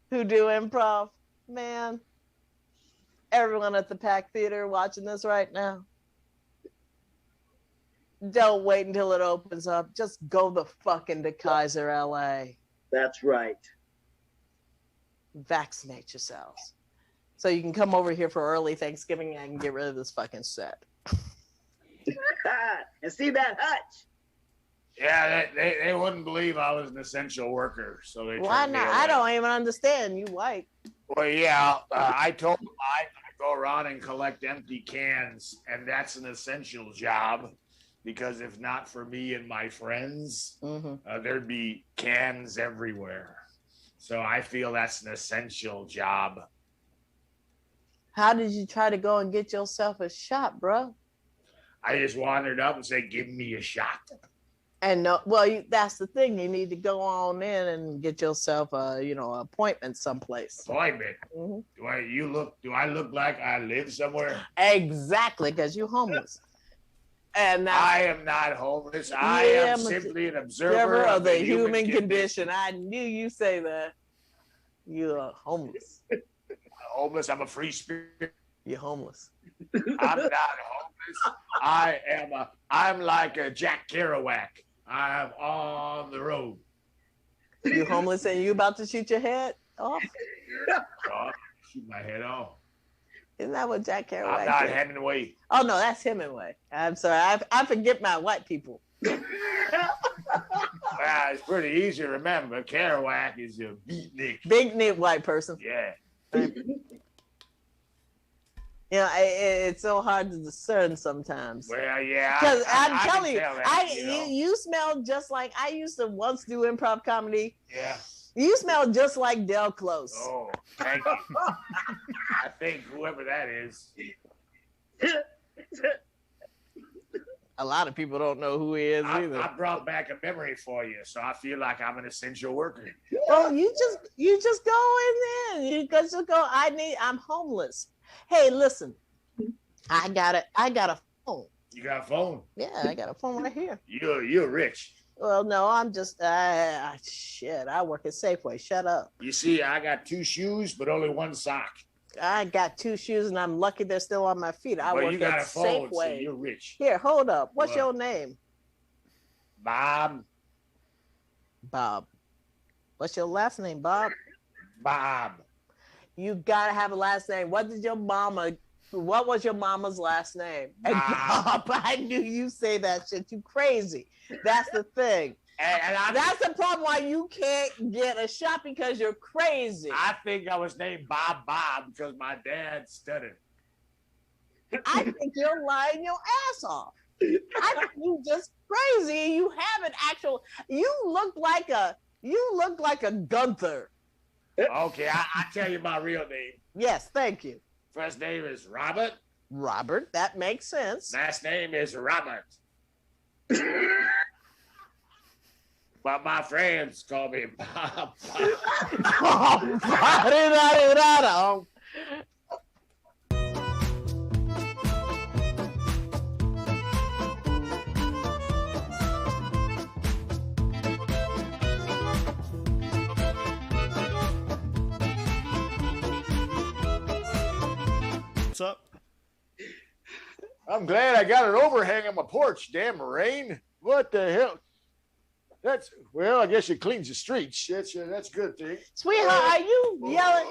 who do improv, man, everyone at the MPAACT Theater watching this right now, don't wait until it opens up. Just go the fuck into Kaiser, LA. That's right. Vaccinate yourselves. So you can come over here for early Thanksgiving and I can get rid of this fucking set. And see that hutch. Yeah, they wouldn't believe I was an essential worker, so they. Why not? I don't even understand. You white. Well, yeah, I told them I go around and collect empty cans, and that's an essential job, because if not for me and my friends, there'd be cans everywhere. So I feel that's an essential job. How did you try to go and get yourself a shot, bro? I just wandered up and said, "Give me a shot." And that's the thing. You need to go on in and get yourself a, appointment someplace. Appointment? Do I look like I live somewhere? Exactly, because you're homeless. And I am not homeless. I am simply an observer of the human condition. I knew you say that. You're homeless. Homeless. I'm a free spirit. You're homeless. I'm not homeless. I'm like a Jack Kerouac. I'm on the road. You're homeless and you about to shoot your head off? Shoot my head off. Isn't that what Jack Kerouac I'm not did? Hemingway. Oh, no, that's Hemingway. I'm sorry. I forget my white people. Well, it's pretty easy to remember. Kerouac is a beatnik. Big neck white person. Yeah. It's so hard to discern sometimes. Well, yeah. Because I'm telling you, that, you smell just like, I used to once do improv comedy. Yeah. You smell just like Del Close. Oh, thank you. I think whoever that is. A lot of people don't know who he is either. I brought back a memory for you, so I feel like I'm an essential worker. Oh, you just go in there. You just go. I'm homeless. Hey, listen, I got a phone. You got a phone? Yeah, I got a phone right here. You're rich. Well, no, I'm just shit. I work at Safeway. Shut up. You see, I got 2 shoes, but only 1 sock. I got 2 shoes, and I'm lucky they're still on my feet. I work you got at a phone, Safeway. so you're rich. Here, hold up. What's your name? Bob. Bob. What's your last name, Bob? Bob. You gotta have a last name. What did your mama What was your mama's last name? And Bob, I knew you say that shit. You crazy. That's the thing. And that's the problem why you can't get a shot because you're crazy. I think I was named Bob because my dad stuttered. I think you're lying your ass off. I think you just crazy. You have an actual. You look like a Gunther. Okay, I tell you my real name. Yes, thank you. First name is Robert. Robert, that makes sense. Last name is Robert. But my friends call me Bob. What's up? I'm glad I got an overhang on my porch. Damn rain. What the hell? Well, I guess it cleans the streets. That's a good thing. Sweetheart, are you yelling?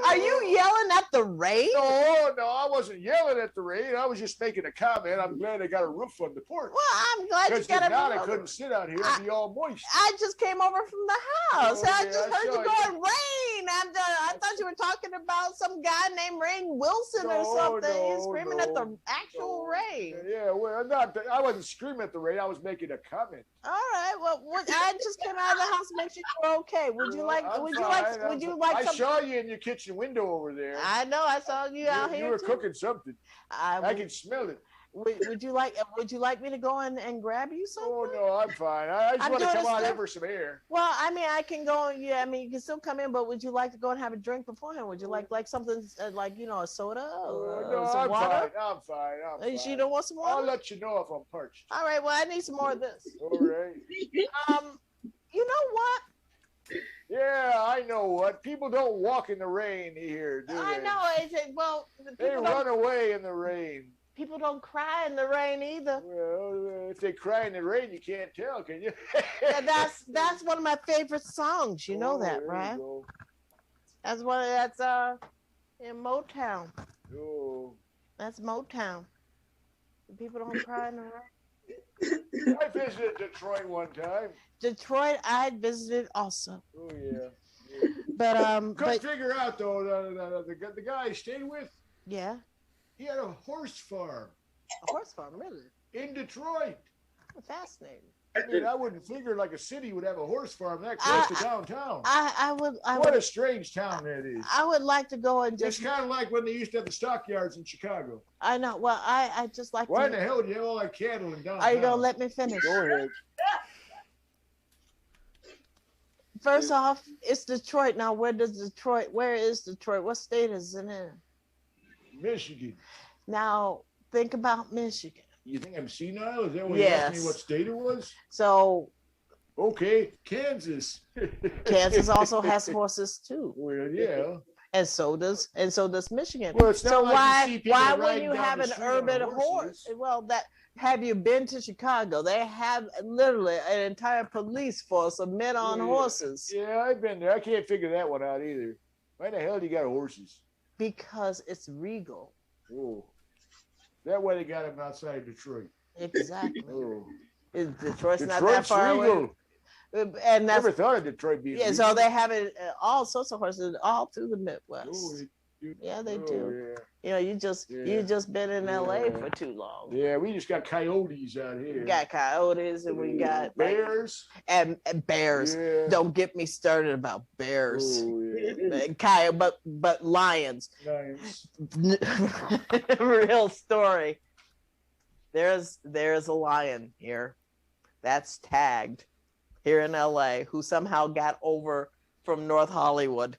Are you yelling at the rain? No, I wasn't yelling at the rain. I was just making a comment. I'm glad I got a roof on the porch. Well, I'm glad you got a roof. I couldn't sit out here and be all moist. I just came over from the house. I just heard you going rain. I thought you were talking about some guy named Rain Wilson or something. You're screaming at the actual rain. Yeah, well, I wasn't screaming at the rain. I was making a comment. All right. Well, I just came out of the house to make sure you were okay. Would you like? I saw you in your kitchen window over there. I know. I saw you out here. You were cooking something. I can smell it. Would you like me to go and grab you something? Oh no, I'm fine. I just want to come out here for some air. Well, I mean, I can go. Yeah, I mean, you can still come in, but would you like to go and have a drink beforehand? Would you like something like a soda or no, some water? I'm fine. You don't want some water? I'll let you know if I'm parched. All right. Well, I need some more of this. All right. You know what? Yeah, I know what. People don't walk in the rain here, do they? I know. They run away in the rain. People don't cry in the rain either. Well, if they cry in the rain, you can't tell, can you? Yeah, that's one of my favorite songs. You know that, right? That's in Motown. Oh. That's Motown. People don't cry in the rain. I visited Detroit one time. Detroit, I visited also. Oh yeah. But couldn't figure out though the guy I stayed with. Yeah. He had a horse farm. A horse farm, really? In Detroit. Fascinating. I mean, I wouldn't figure like a city would have a horse farm that close to downtown. What a strange town that is. I would like to go and just. It's kind of like when they used to have the stockyards in Chicago. I know. Well, I just like. Why the hell do you have all that cattle in downtown? Are you gonna let me finish? Go ahead. First off, it's Detroit. Now, where is Detroit? What state is it in? Michigan. Now, think about Michigan. You think I'm senile? Is that what you asked me what state it was? So. Okay, Kansas. Kansas also has horses too. Well, yeah. And so does Michigan. Well, it's not so like why would you have an urban horse? Well, have you been to Chicago? They have literally an entire police force of men on horses. Yeah, I've been there. I can't figure that one out either. Why the hell do you got horses? Because it's regal. Oh, that way they got them outside Detroit. Exactly. Oh. Detroit's not that far away. And that's never thought of Detroit being. Yeah, so they have it all sorts of horses all through the Midwest. Oh, they do. Yeah. You just been in LA for too long. Yeah, we just got coyotes out here. We got coyotes and we got bears. And bears. Yeah. Don't get me started about bears. Oh, yeah. But lions. Lions. Real story. There's a lion here that's tagged here in LA who somehow got over from North Hollywood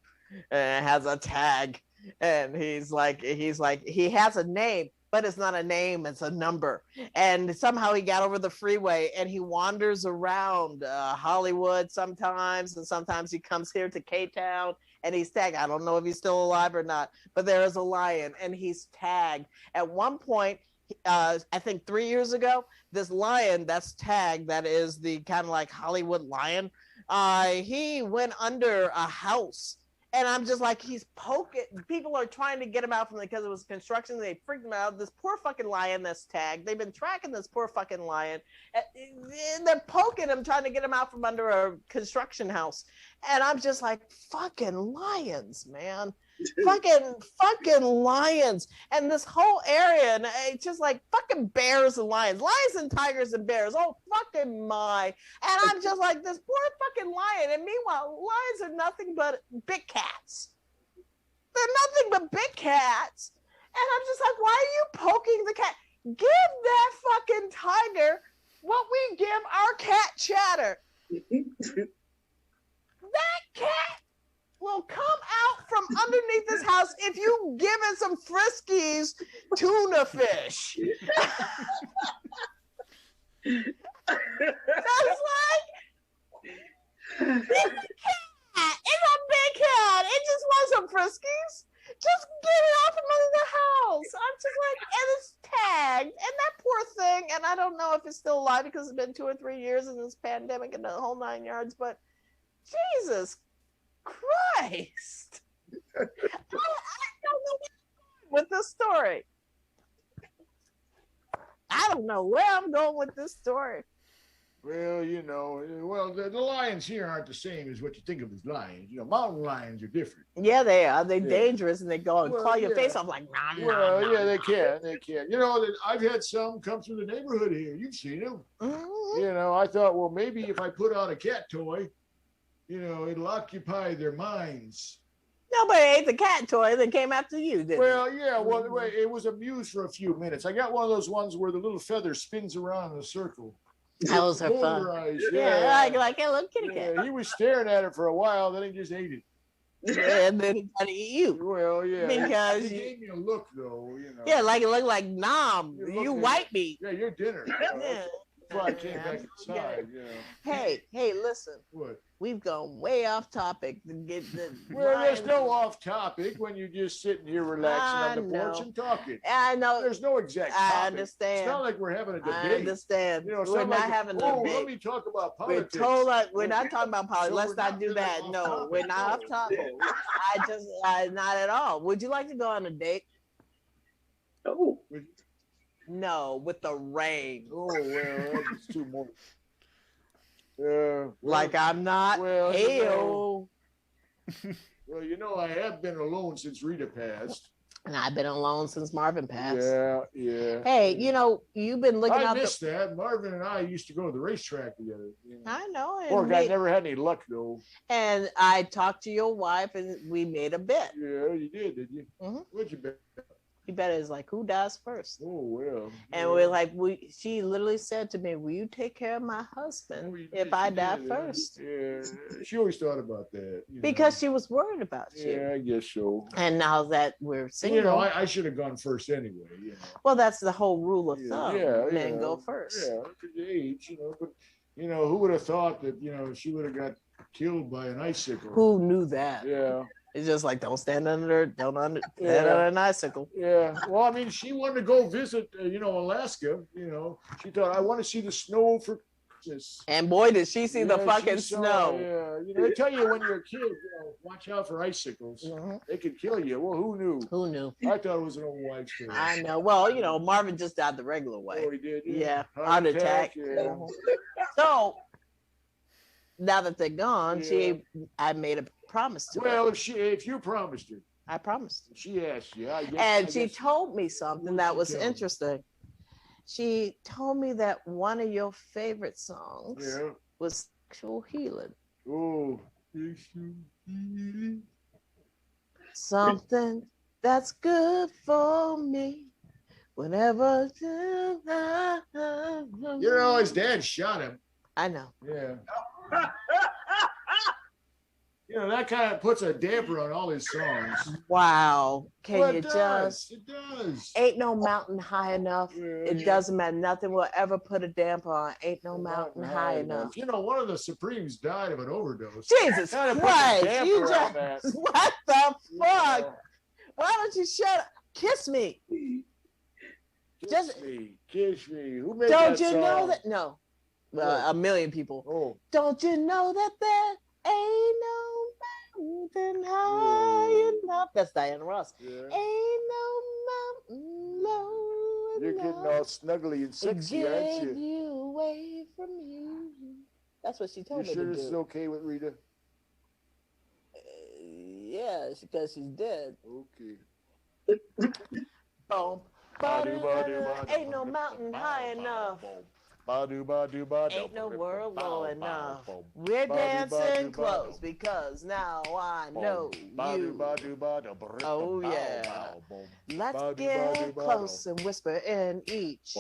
and has a tag. And he's like, he has a name, but it's not a name, it's a number. And somehow he got over the freeway and he wanders around Hollywood sometimes, and sometimes he comes here to K-Town and he's tagged. I don't know if he's still alive or not, but there is a lion and he's tagged. At one point, I think 3 years ago, this lion that's tagged, that is the kind of like Hollywood lion, he went under a house And I'm just like, he's poking. People are trying to get him out from because it was construction. They freaked him out. This poor fucking lion that's tagged. They've been tracking this poor fucking lion. And they're poking him, trying to get him out from under a construction house. And I'm just like, fucking lions, man. fucking lions. And this whole area, and it's just like fucking bears and lions and tigers and bears. Oh, fucking my. And I'm just like, this poor fucking lion. And meanwhile, lions are nothing but big cats. They're nothing but big cats. And I'm just like, why are you poking the cat? Give that fucking tiger what we give our cat Chatter. That cat will come out from underneath this house if you give it some Friskies tuna fish. That's like, it's a cat. It's a big cat. It just wants some Friskies. Just get it off from under the house. I'm just like, and it's tagged. And that poor thing, and I don't know if it's still alive because it's been 2 or 3 years in this pandemic and the whole 9 yards, but Jesus Christ. I don't know where I'm going with this story. I don't know where I'm going with this story. Well, you know, the lions here aren't the same as what you think of as lions. You know, mountain lions are different. Yeah, they are. They're dangerous, and they go and claw your face off like, nah. They can. You know, I've had some come through the neighborhood here. You've seen them. Mm-hmm. You know, I thought, well, maybe if I put out a cat toy, you know, it'll occupy their minds. Nobody ate the cat toy that came after you, did Well, yeah, well, it was amused for a few minutes. I got one of those ones where the little feather spins around in a circle. That was her fun. Yeah, like a little kitty cat. He was staring at it for a while, then he just ate it. And then he tried to eat you. Well, yeah. Because he gave me a look, though, you know. Yeah, like it looked like, nom, you white meat. Yeah, your dinner. Yeah. That's why I came back inside, you know. Hey, listen. What? We've gone way off topic. Well, there's no off topic when you're just sitting here relaxing on the porch and talking. I know. There's no exact topic. I understand. It's not like we're having a debate. I understand. You know, we're not having a debate. Let me talk about politics. We're not talking about politics. Let's not do that. No, we're not off topic. Not at all. Would you like to go on a date? Oh. No, with the rain. Oh, well, that's too much. Like I'm not. Well, Hey-o. Well, you know, I have been alone since Rita passed. And I've been alone since Marvin passed. Yeah. Hey, you know, you've been looking out. I missed that. Marvin and I used to go to the racetrack together. You know. I know. Poor guy never had any luck, though. And I talked to your wife, and we made a bet. Yeah, you did you? Mm-hmm. What'd you bet? You bet is like, who dies first? Oh, well. And we're like, she literally said to me, will you take care of my husband if I die first? Yeah, she always thought about that. Because she was worried about you. Yeah, I guess so. And now that we're single. You know, I should have gone first anyway. You know. Well, that's the whole rule of thumb. Men go first. Yeah, because of age, you know. But, you know, who would have thought that, you know, she would have got killed by an icicle? Who knew that? Yeah. It's just like, don't stand under an icicle. Yeah. Well, I mean, she wanted to go visit, Alaska. You know, she thought, I want to see the snow for Christmas. And boy, did she see the fucking snow. Yeah. You know, they tell you when you're a kid, watch out for icicles. Mm-hmm. They could kill you. Well, who knew? Who knew? I thought it was an old wife story. I know. Well, Marvin just died the regular way. Oh, he did? Yeah. Heart attack. Yeah. So, now that they're gone, I made a promise to her. Well, if you promised her. I promised. She asked you. She told me something that was interesting. She told me that one of your favorite songs was Sexual Healing. Oh. Something that's good for me. Whenever. His dad shot him. I know. Yeah. That kind of puts a damper on all his songs. Wow. It does. Ain't no mountain high enough. It doesn't matter. Nothing will ever put a damper on. Ain't no mountain high enough. One of the Supremes died of an overdose. Jesus Christ. What the fuck? Yeah. Why don't you shut up? Kiss me. Kiss me. Who made don't that you song? know that? No. Well, a million people. Oh. Don't you know that there ain't no mountain high enough. That's Diana Ross. Yeah. Ain't no mountain low You're enough getting all snuggly and to sexy, aren't get you? you away from you. That's what she told You me sure to this is do. okay with Rita? Yeah, because she's dead. Okay. Boom. Ain't no mountain high enough. Ain't no world low enough. We're dancing close because now I know you. Oh yeah. Let's get close and whisper in each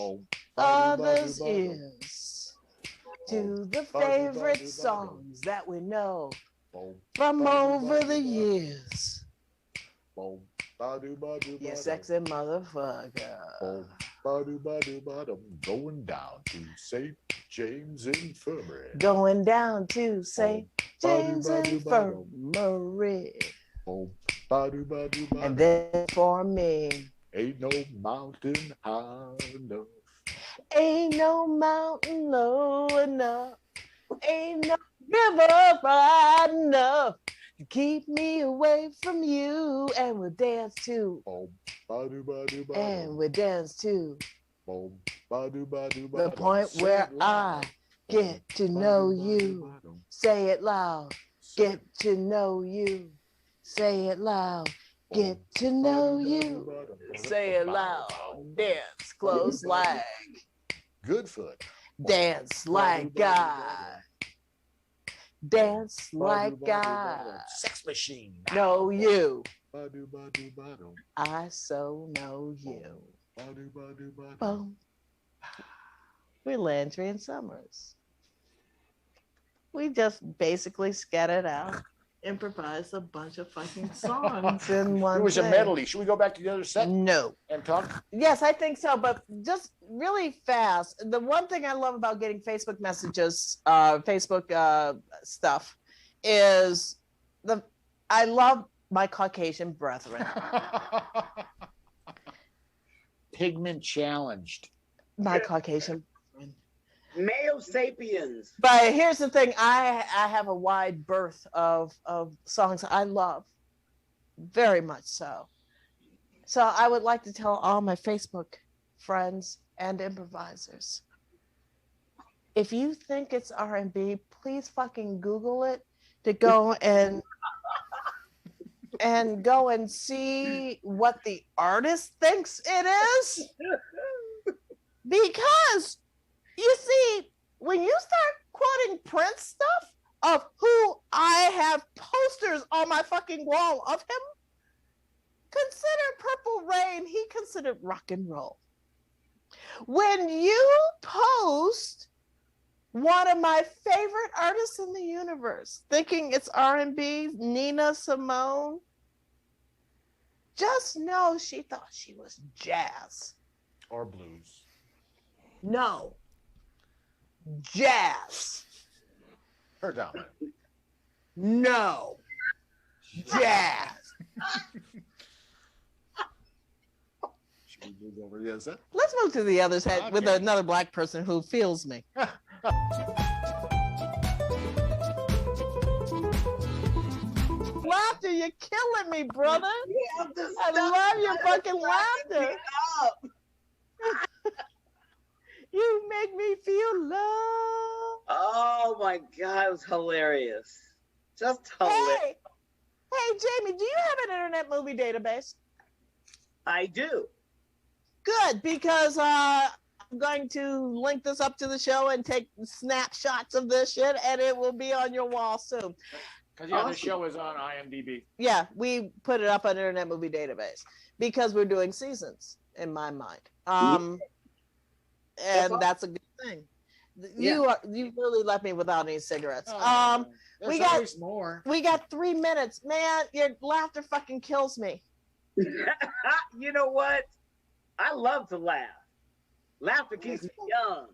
other's ears to the favorite songs that we know from over the years. You sexy motherfucker. Going down to St. James Infirmary. Going down to St. James Infirmary. And then for me, Ain't no mountain high enough. ain't no mountain low enough. Ain't no river wide enough to keep me away from you. And we'll dance too. And we'll dance too. The point where I get to know you. Say it loud. Get to know you. Say it loud. Get to know you. Say it loud. Dance close like. Good foot. Dance like God. Dance like God. Sex machine. Know you. I so know you. Boom. We're Landry and Summers. We just basically scattered out, improvised a bunch of fucking songs in one It was a day. medley. Should we go back to the other set No. and talk? Yes, I think so, but just really fast. The one thing I love about getting Facebook messages, Facebook stuff, is I love my Caucasian brethren. Pigment challenged. My Caucasian brethren. Male sapiens. But here's the thing: I have a wide berth of songs I love, very much so. So I would like to tell all my Facebook friends and improvisers, if you think it's R&B, please fucking Google it to go and go and see what the artist thinks it is. Because you see, when you start quoting Prince stuff of who I have posters on my fucking wall of him, consider Purple Rain, he considered rock and roll. When you post one of my favorite artists in the universe, thinking it's R&B, Nina Simone, just know she thought she was jazz. Or blues. No. Jazz. Her dominant. No. Jazz. Should we move over to the other set? Let's move to the other side with another black person who feels me. Laughter, you're killing me, brother. I love your fucking laughter. You make me feel love. Oh my God, it was hilarious. Just hilarious. Hey, Jamie, do you have an internet movie database? I do. Good, because I'm going to link this up to the show and take snapshots of this shit, and it will be on your wall soon. Because the show is on IMDb. Yeah, we put it up on Internet Movie Database because we're doing seasons in my mind. And that's a good thing. You really left me without any cigarettes. There's always more. We got 3 minutes. Man, your laughter fucking kills me. You know what? I love to laugh. Laughter keeps me young.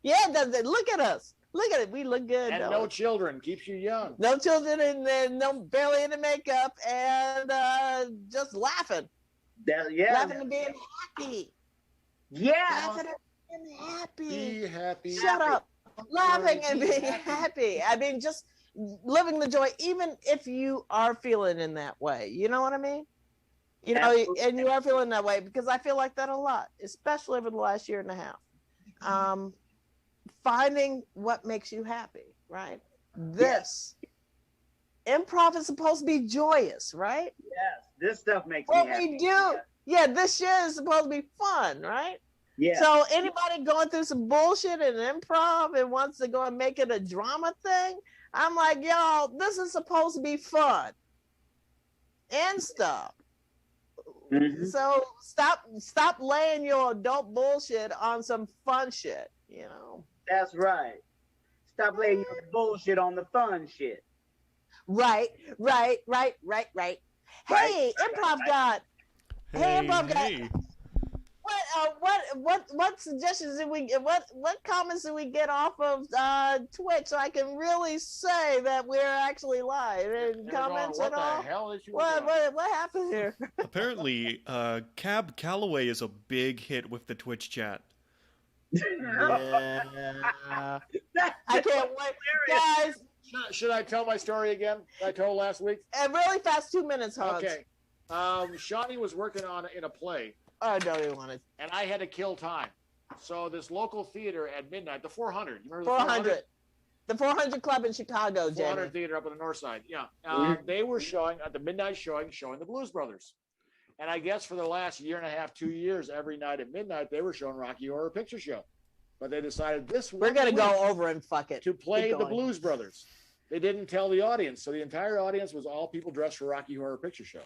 Yeah, look at us. Look at it. We look good. And no children. Keeps you young. No children and no barely any makeup and just laughing. Laughing and being happy. Yeah. Laughing and being happy. Be happy. Shut up. Laughing and being happy. I mean, just living the joy, even if you are feeling in that way. You know what I mean? You know, absolutely. And you are feeling that way, because I feel like that a lot, especially over the last year and a half. Finding what makes you happy, right? This improv is supposed to be joyous, right? Yes, this stuff makes me happy. What we do, this shit is supposed to be fun, right? Yeah. So anybody going through some bullshit in improv and wants to go and make it a drama thing, I'm like, y'all, this is supposed to be fun and stuff. Mm-hmm. So stop laying your adult bullshit on some fun shit, you know. That's right. Stop laying your bullshit on the fun shit. Right. Hey, improv god. Hey, improv god. What suggestions did we get? What comments did we get off of Twitch, so I can really say that we're actually live? And comments at all? What happened here? Apparently, Cab Calloway is a big hit with the Twitch chat. Yeah. I can't wait, guys. Should I tell my story again? I told last week. Really fast, 2 minutes, Hans. Okay. Shawnee was working in a play. Oh, I know you wanted. And I had to kill time. So this local theater at midnight, the 400. You remember the 400? The 400 Club in Chicago, 400 Jamie. Theater up on the north side. Yeah. They were showing, at the midnight showing the Blues Brothers. And I guess for the last year and a half, 2 years, every night at midnight, they were showing Rocky Horror Picture Show. But they decided we're going to go over and fuck it. To play the Blues Brothers. They didn't tell the audience. So the entire audience was all people dressed for Rocky Horror Picture Show.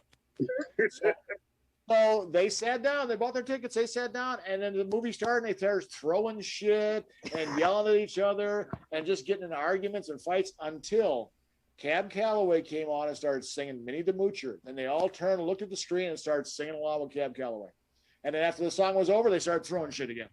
So they sat down, they bought their tickets, they sat down, and then the movie started, and they started throwing shit and yelling at each other and just getting into arguments and fights until Cab Calloway came on and started singing Minnie the Moocher. And they all turned and looked at the screen and started singing along with Cab Calloway. And then after the song was over, they started throwing shit again.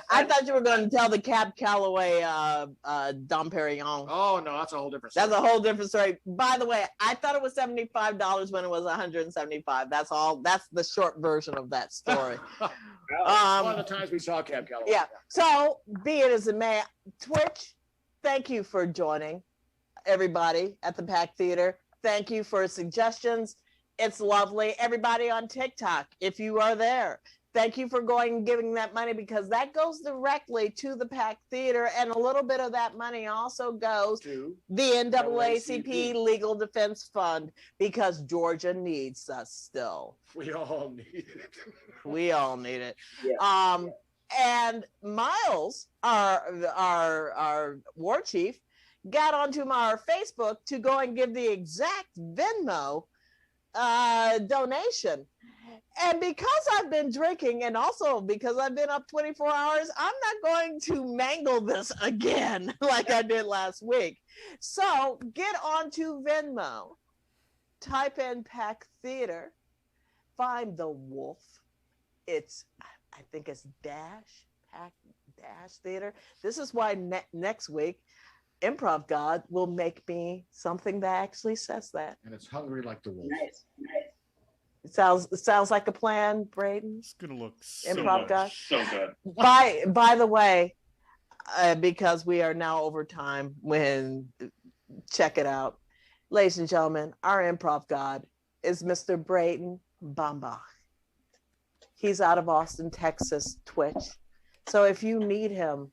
I thought you were going to tell the Cab Calloway Dom Perignon. Oh, no, that's a whole different story. That's a whole different story. By the way, I thought it was $75 when it was $175. That's all. That's the short version of that story. One of the times we saw Cab Calloway. Yeah. So, be it as it may, Twitch, thank you for joining everybody at the MPAACT Theater. Thank you for suggestions. It's lovely. Everybody on TikTok, if you are there, thank you for going and giving that money, because that goes directly to the MPAACT Theater, and a little bit of that money also goes to the NAACP Legal Defense Fund, because Georgia needs us still. We all need it. We all need it. Yeah. And Miles, our war chief, got onto our Facebook to go and give the exact Venmo donation. And because I've been drinking, and also because I've been up 24 hours, I'm not going to mangle this again like I did last week. So get onto Venmo, type in MPAACT Theater, find the wolf. I think it's MPAACT Theater. This is why next week Improv God will make me something that actually says that. And it's hungry like the wolf. Nice. It sounds like a plan, Braden. It's gonna look Improv God. So good. By the way, because we are now over time, check it out, ladies and gentlemen. Our Improv God is Mr. Braden Bambach. He's out of Austin, Texas, Twitch. So if you need him,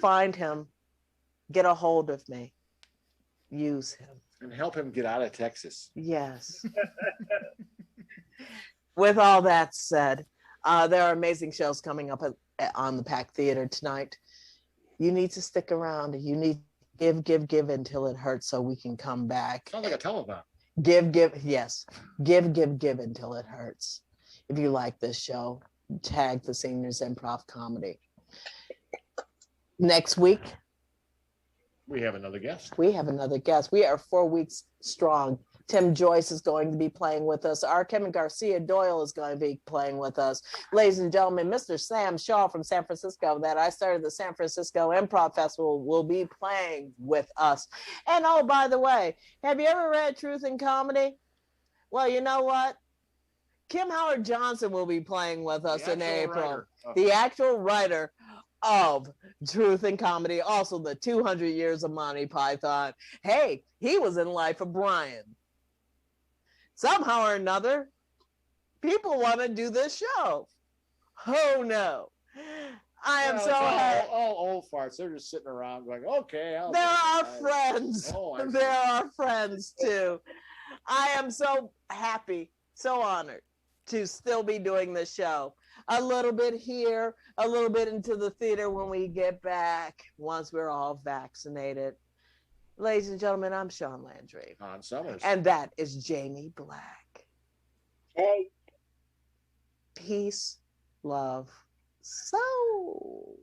find him. Get a hold of me. Use him. And help him get out of Texas. Yes. With all that said, there are amazing shows coming up on the MPAACT Theater tonight. You need to stick around. You need to give until it hurts so we can come back. Sounds like a telethon. Yes. Give until it hurts. If you like this show, tag the Seniors Improv Comedy. Next week, we have another guest. We are 4 weeks strong. Tim Joyce is going to be playing with us. Our Kevin Garcia Doyle is going to be playing with us. Ladies and gentlemen, Mr. Sam Shaw from San Francisco, that I started the San Francisco Improv Festival, will be playing with us. And oh, by the way, have you ever read Truth in Comedy? Well, you know what? Kim Howard Johnson will be playing with us in April. The actual writer of Truth and Comedy, also the 200 years of Monty Python. Hey, he was in Life of Brian. Somehow or another, people want to do this show. Oh no. I am so happy. All old farts. They're just sitting around going, okay. There are friends. There are friends too. I am so happy, so honored to still be doing this show. A little bit here, a little bit into the theater when we get back, once we're all vaccinated. Ladies and gentlemen, I'm Shaun Landry. Summers. And that is Jamie Black. Hey. Peace, love, soul.